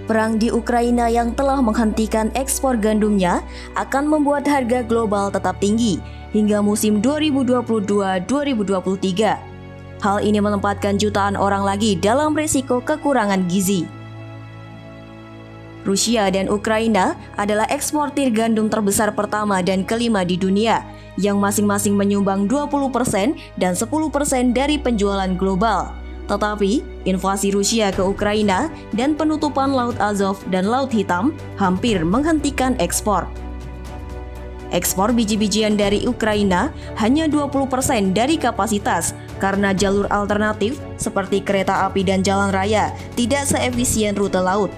Perang di Ukraina yang telah menghentikan ekspor gandumnya akan membuat harga global tetap tinggi hingga musim 2022-2023. Hal ini menempatkan jutaan orang lagi dalam risiko kekurangan gizi. Rusia dan Ukraina adalah eksportir gandum terbesar pertama dan kelima di dunia, yang masing-masing menyumbang 20% dan 10% dari penjualan global. Tetapi, invasi Rusia ke Ukraina dan penutupan Laut Azov dan Laut Hitam hampir menghentikan ekspor. Ekspor biji-bijian dari Ukraina hanya 20% dari kapasitas karena jalur alternatif seperti kereta api dan jalan raya tidak seefisien rute laut.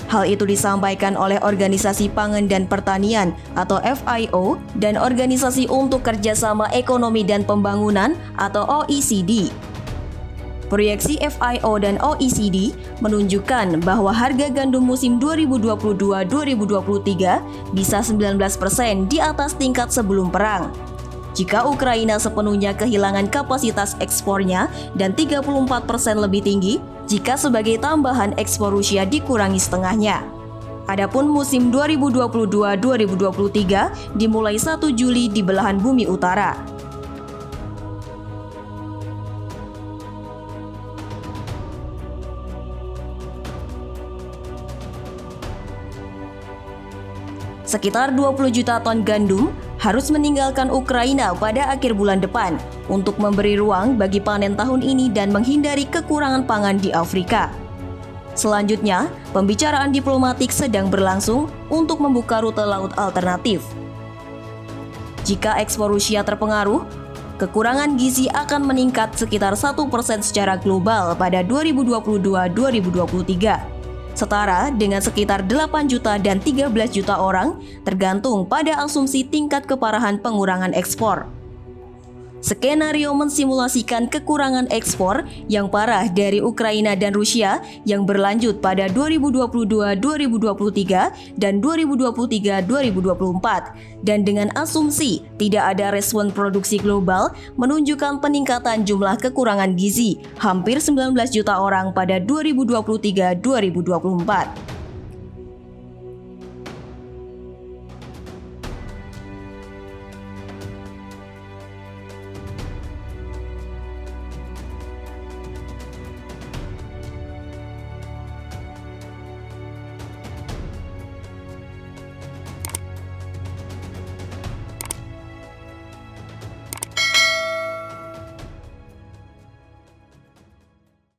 Hal itu disampaikan oleh Organisasi Pangan dan Pertanian atau FAO dan Organisasi untuk Kerjasama Ekonomi dan Pembangunan atau OECD. Proyeksi FAO dan OECD menunjukkan bahwa harga gandum musim 2022-2023 bisa 19% di atas tingkat sebelum perang. Jika Ukraina sepenuhnya kehilangan kapasitas ekspornya dan 34% lebih tinggi jika sebagai tambahan ekspor Rusia dikurangi setengahnya. Adapun musim 2022-2023 dimulai 1 Juli di belahan bumi utara. Sekitar 20 juta ton gandum harus meninggalkan Ukraina pada akhir bulan depan untuk memberi ruang bagi panen tahun ini dan menghindari kekurangan pangan di Afrika. Selanjutnya, pembicaraan diplomatik sedang berlangsung untuk membuka rute laut alternatif. Jika ekspor Rusia terpengaruh, kekurangan gizi akan meningkat sekitar 1% secara global pada 2022-2023. Setara dengan sekitar 8 juta dan 13 juta orang tergantung pada asumsi tingkat keparahan pengurangan ekspor. Skenario mensimulasikan kekurangan ekspor yang parah dari Ukraina dan Rusia yang berlanjut pada 2022-2023 dan 2023-2024 dan dengan asumsi tidak ada respon produksi global menunjukkan peningkatan jumlah kekurangan gizi hampir 19 juta orang pada 2023-2024.